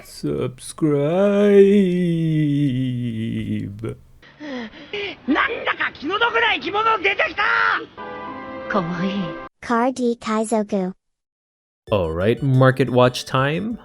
subscribe. なんだか気の毒な生き物出てきた。かわいい。Car D Kaizoku. Alright, market watch time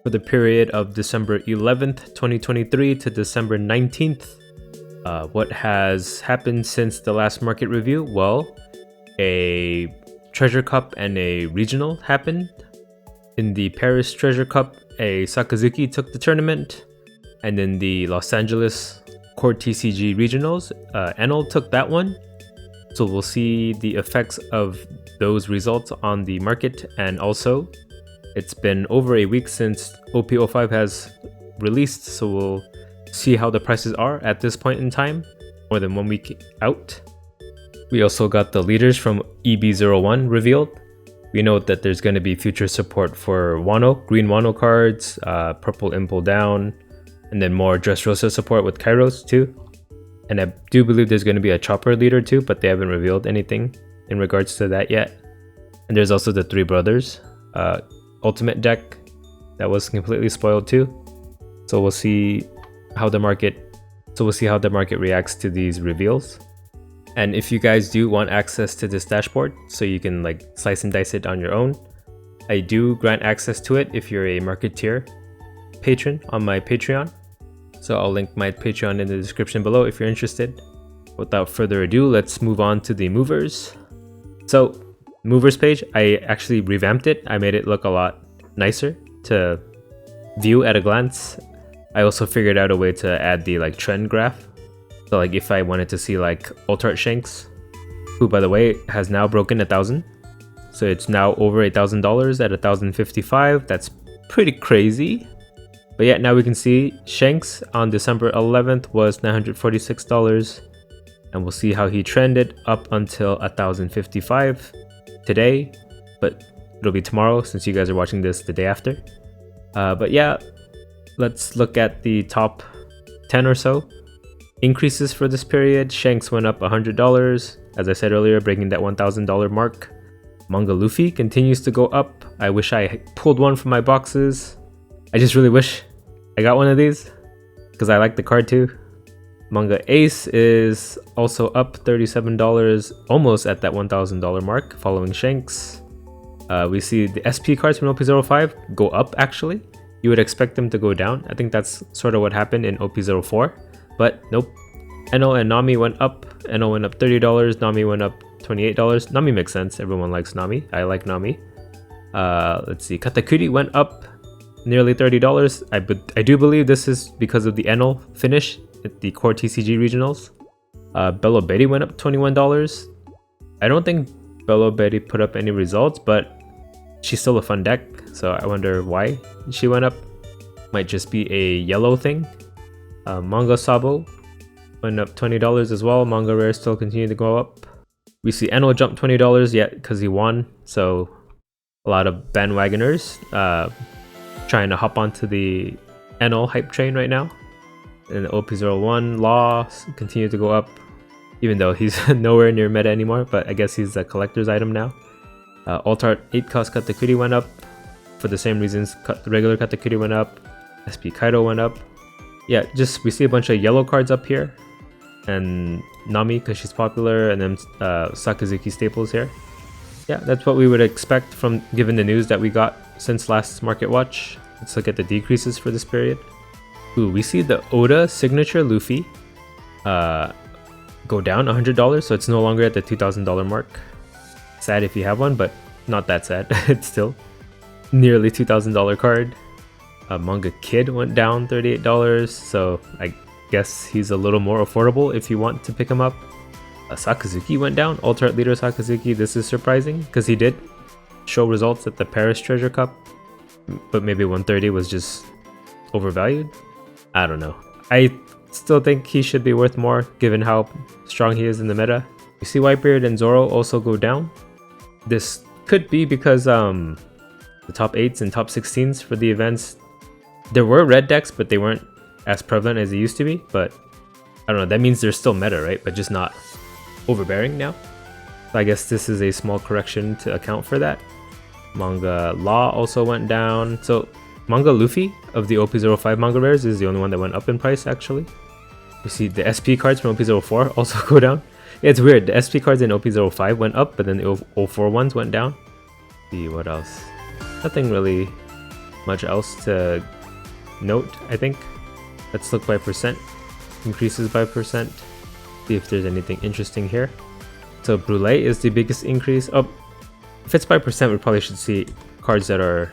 for the period of December 11th, 2023 to December 19th. What has happened since the last market review? Well, a Treasure Cup and a regional happened. In the Paris Treasure Cup, a Sakazuki took the tournament, and in the Los Angeles Court TCG regionals, Enel took that one. So we'll see the effects of those results on the market, and also it's been over a week since OP05 has released, so we'll see how the prices are at this point in time, more than 1 week out. We also got the leaders from EB01 revealed. We know that there's going to be future support for Wano, green Wano cards, purple Impel down, and then more Dressrosa support with Kairos too. And I do believe there's going to be a Chopper leader too, but they haven't revealed anything in regards to that yet. And there's also the Three Brothers ultimate deck that was completely spoiled too. So we'll see how the market reacts to these reveals. And if you guys do want access to this dashboard so you can like slice and dice it on your own, I do grant access to it if you're a marketeer patron on my Patreon. So I'll link my Patreon in the description below if you're interested. Without further ado, let's move on to the movers. So movers page, I actually revamped it. I made it look a lot nicer to view at a glance. I also figured out a way to add the like trend graph. So like if I wanted to see like Altart Shanks, who by the way has now broken 1,000. So it's now over $1,000 at 1,055. That's pretty crazy. But yeah, now we can see Shanks on December 11th was $946. And we'll see how he trended up until 1,055 today. But it'll be tomorrow since you guys are watching this the day after. But yeah, let's look at the top 10 or so increases for this period. Shanks went up $100, as I said earlier, breaking that $1,000 mark. Manga Luffy continues to go up. I wish I pulled one from my boxes. I just really wish I got one of these because I like the card too. Manga Ace is also up $37, almost at that $1,000 mark, following Shanks. We see the SP cards from OP05 go up actually. You would expect them to go down. I think that's sort of what happened in OP04. But nope. Enel and Nami went up. Enel went up $30. Nami went up $28. Nami makes sense. Everyone likes Nami. I like Nami. Let's see. Katakuri went up nearly $30. I do believe this is because of the Enel finish at the core TCG regionals. Bello Betty went up $21. I don't think Bello Betty put up any results, but she's still a fun deck. So I wonder why she went up. Might just be a yellow thing. Manga Sabo went up $20 as well. Manga Rare still continue to go up. We see Enel jump $20 yet because he won. So a lot of bandwagoners trying to hop onto the Enel hype train right now. And the OP01 Law continue to go up, even though he's nowhere near meta anymore. But I guess he's a collector's item now. Altart 8 cost Katakuri went up for the same reasons the regular Katakuri went up. SP Kaido went up. Yeah, just we see a bunch of yellow cards up here, and Nami because she's popular, and then Sakazuki staples here. Yeah, that's what we would expect from given the news that we got since last market watch. Let's look at the decreases for this period. Ooh, we see the Oda signature Luffy go down $100, so it's no longer at the $2,000 mark. Sad if you have one, but not that sad. It's still nearly $2,000 card. Manga Kid went down $38, so I guess he's a little more affordable if you want to pick him up. Sakazuki went down, Altart leader Sakazuki. This is surprising because he did show results at the Paris Treasure Cup, but maybe 130 was just overvalued. I don't know. I still think he should be worth more given how strong he is in the meta. You see Whitebeard and Zoro also go down. This could be because the top 8s and top 16s for the events, there were red decks, but they weren't as prevalent as they used to be. But I don't know, that means they're still meta, right? But just not overbearing now. So I guess this is a small correction to account for that. Manga Law also went down. So Manga Luffy of the OP05 manga rares is the only one that went up in price actually. We see the SP cards from OP04 also go down. Yeah, it's weird. The SP cards in OP05 went up, but then the O4 ones went down. Let's see what else. Nothing really much else to note, I think. Let's look by percent. Increases by percent. See if there's anything interesting here. So Brûlé is the biggest increase. Oh, if it's by percent, we probably should see cards that are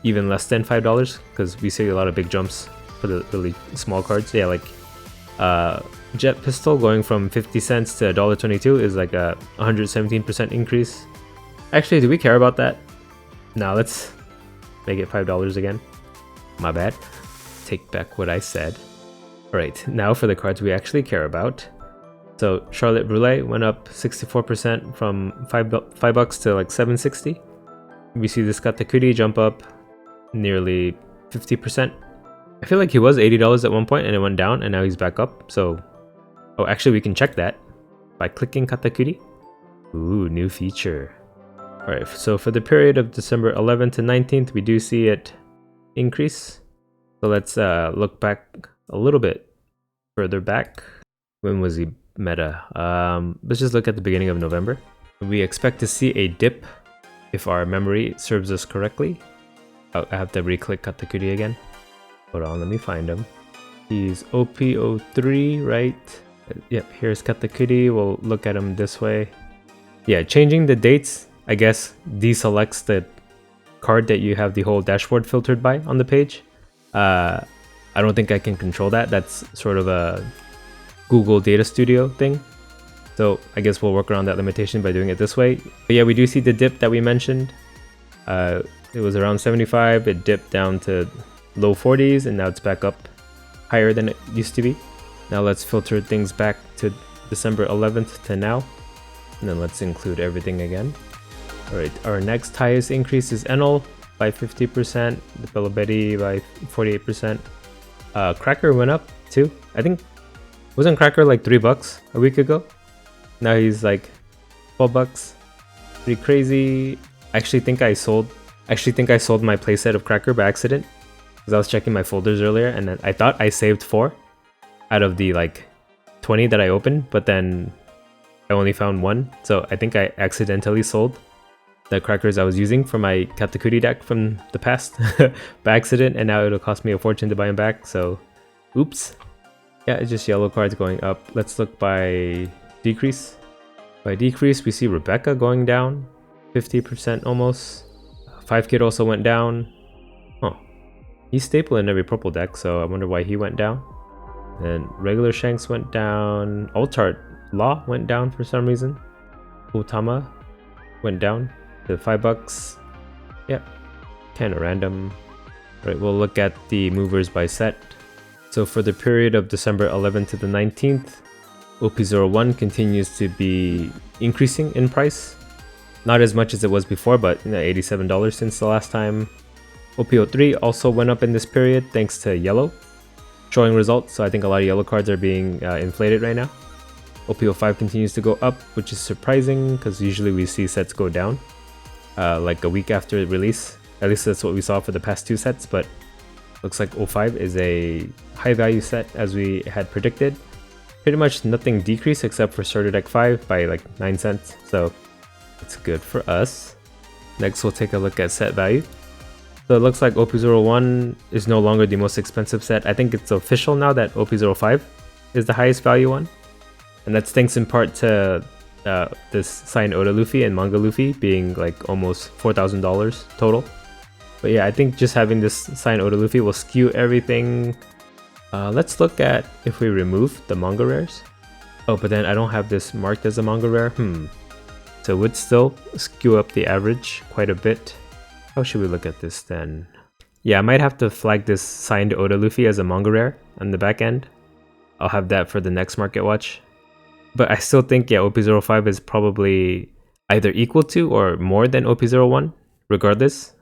even less than $5 because we see a lot of big jumps for the really small cards. Yeah, like Jet Pistol going from 50 cents to $1.22 is like a 117% increase. Actually, do we care about that? No, let's make it $5 again. My bad. Take back what I said. Alright, now for the cards we actually care about. So Charlotte Brûlé went up 64% from $5 to like $7.60. We see this Katakuri jump up nearly 50%. I feel like he was $80 at one point and it went down and now he's back up. So, oh, actually we can check that by clicking Katakuri. Ooh, new feature. Alright, so for the period of December 11th to 19th, we do see it increase. So let's look back a little bit further back. When was he meta? Let's just look at the beginning of November. We expect to see a dip if our memory serves us correctly. Oh, I have to re-click Katakuri again. Hold on, let me find him. He's OP03, right? Yep, here's Katakuri. We'll look at him this way. Yeah, changing the dates, I guess, deselects the card that you have the whole dashboard filtered by on the page. I don't think I can control that. That's sort of a Google Data Studio thing. So I guess we'll work around that limitation by doing it this way. But yeah, we do see the dip that we mentioned. It was around 75, it dipped down to low 40s, and now it's back up higher than it used to be. Now let's filter things back to December 11th to now. And then let's include everything again. Alright, our next highest increase is Enel by 50%, the Belobeti by 48%. Cracker went up too. I think, wasn't Cracker like $3 a week ago? Now he's like $12. Pretty crazy. I actually think I sold my playset of Cracker by accident because I was checking my folders earlier and then I thought I saved 4 out of the like 20 that I opened, but then I only found 1. So I think I accidentally sold the Crackers I was using for my Katakuri deck from the past by accident, and now it'll cost me a fortune to buy them back, so oops. Yeah, it's just yellow cards going up. Let's look by decrease. By decrease, we see Rebecca going down 50% almost. 5 Kid also went down. Oh, he's staple in every purple deck, so I wonder why he went down. And regular Shanks went down. Altart Law went down for some reason. Utama went down to $5. Yep, kind of random. Right, we'll look at the movers by set. So for the period of December 11th to the 19th, OP01 continues to be increasing in price. Not as much as it was before, but $87 since the last time. OP03 also went up in this period thanks to yellow showing results, so I think a lot of yellow cards are being inflated right now. OP05 continues to go up, which is surprising because usually we see sets go down like a week after release. At least that's what we saw for the past 2 sets, but looks like 05 is a high value set as we had predicted. Pretty much nothing decreased except for Starter Deck 5 by like 9 cents, so it's good for us. Next we'll take a look at set value. So it looks like OP01 is no longer the most expensive set. I think it's official now that OP05 is the highest value one. And that's thanks in part to this signed Oda Luffy and Manga Luffy being like almost $4,000 total. But yeah, I think just having this signed Oda Luffy will skew everything. Let's look at if we remove the manga rares. Oh, but then I don't have this marked as a manga rare. So it would still skew up the average quite a bit. How should we look at this then? Yeah, I might have to flag this signed Oda Luffy as a manga rare on the back end. I'll have that for the next market watch. But I still think, yeah, OP05 is probably either equal to or more than OP01, regardless.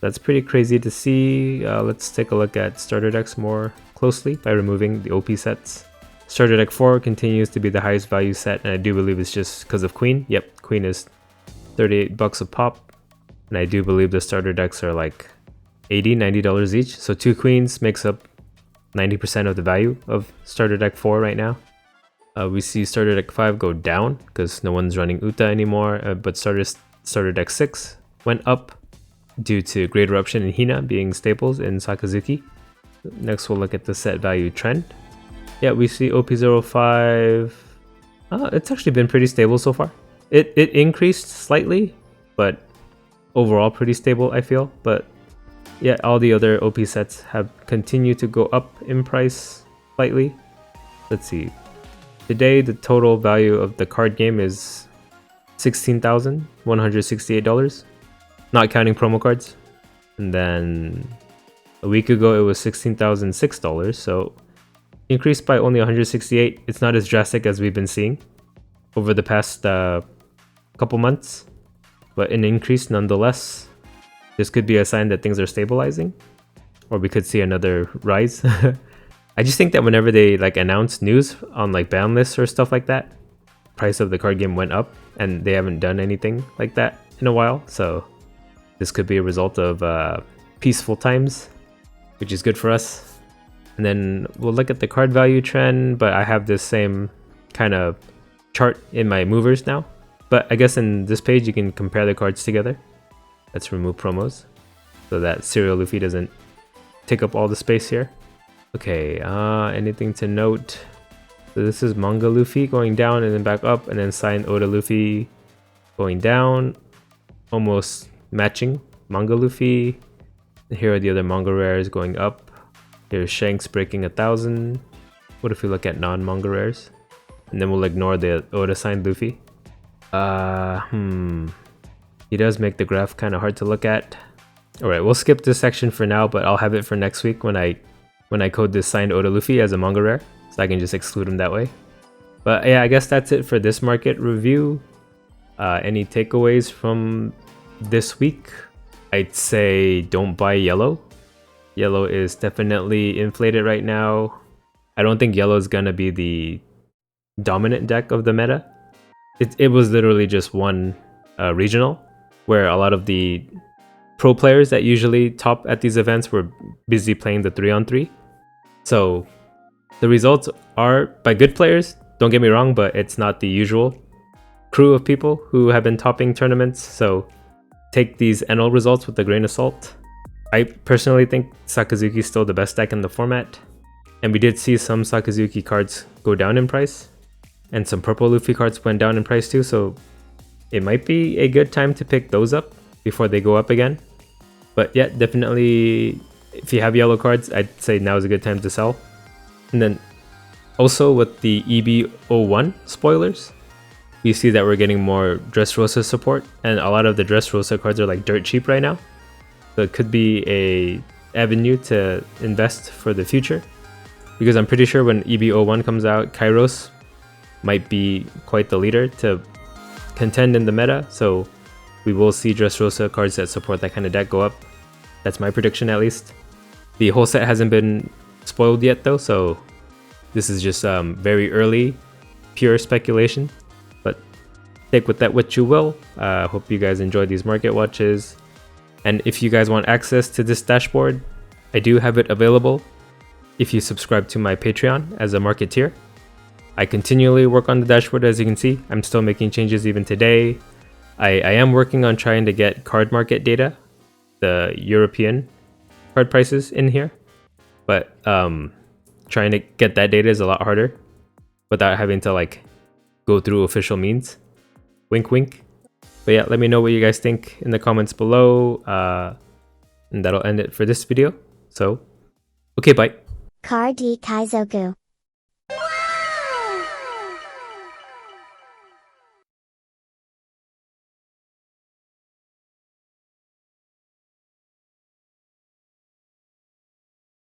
That's pretty crazy to see. Let's take a look at starter decks more closely by removing the OP sets. Starter Deck 4 continues to be the highest value set, and I do believe it's just because of Queen. Yep, Queen is $38 a pop. And I do believe the starter decks are like $80-$90 each. So 2 queens makes up 90% of the value of starter deck 4 right now. We see starter deck 5 go down because no one's running Uta anymore, but starter deck 6 went up due to Great Eruption and Hina being staples in Sakazuki. Next we'll look at the set value trend. Yeah, we see OP05. It's actually been pretty stable so far. It increased slightly, but overall pretty stable, I feel. But yeah, all the other OP sets have continued to go up in price slightly. Let's see. Today, the total value of the card game is $16,168, not counting promo cards. And then a week ago, it was $16,006, so increased by only 168. It's not as drastic as we've been seeing over the past couple months, but an increase nonetheless. This could be a sign that things are stabilizing, or we could see another rise. I just think that whenever they like announce news on like ban lists or stuff like that, price of the card game went up, and they haven't done anything like that in a while. So this could be a result of peaceful times, which is good for us. And then we'll look at the card value trend, but I have this same kind of chart in my movers now. But I guess in this page you can compare the cards together. Let's remove promos so that Serial Luffy doesn't take up all the space here. Okay, anything to note? So this is Manga Luffy going down and then back up, and then signed Oda Luffy going down, almost matching Manga Luffy. Here are the other manga rares going up. Here's Shanks breaking 1,000. What if we look at non-manga rares? And then we'll ignore the Oda signed Luffy. He does make the graph kind of hard to look at. Alright, we'll skip this section for now, but I'll have it for next week when I code this signed Oda Luffy as a manga rare, so I can just exclude him that way. But yeah, I guess that's it for this market review. Any takeaways from this week? I'd say don't buy yellow. Yellow is definitely inflated right now. I don't think yellow is gonna be the dominant deck of the meta. It was literally just one regional, where a lot of the pro players that usually top at these events were busy playing the 3-on-3. So the results are by good players, don't get me wrong, but it's not the usual crew of people who have been topping tournaments. So take these NL results with a grain of salt. I personally think Sakazuki is still the best deck in the format. And we did see some Sakazuki cards go down in price, and some purple Luffy cards went down in price too. So it might be a good time to pick those up before they go up again. But yeah, definitely if you have yellow cards, I'd say now is a good time to sell. And then also with the EB01 spoilers, we see that we're getting more Dressrosa support, and a lot of the Dressrosa cards are like dirt cheap right now. So it could be a avenue to invest for the future, because I'm pretty sure when EB01 comes out, Kairos might be quite the leader to contend in the meta. So we will see Dressrosa cards that support that kind of deck go up. That's my prediction at least. The whole set hasn't been spoiled yet though, so this is just very early, pure speculation. But take with that what you will. Hope you guys enjoyed these market watches. And if you guys want access to this dashboard, I do have it available if you subscribe to my Patreon as a marketeer. I continually work on the dashboard, as you can see. I'm still making changes even today. I am working on trying to get card market data, the European card prices in here, but trying to get that data is a lot harder without having to like go through official means. Wink wink. But yeah, let me know what you guys think in the comments below, and that'll end it for this video. So okay, bye. Car D Kaizoku.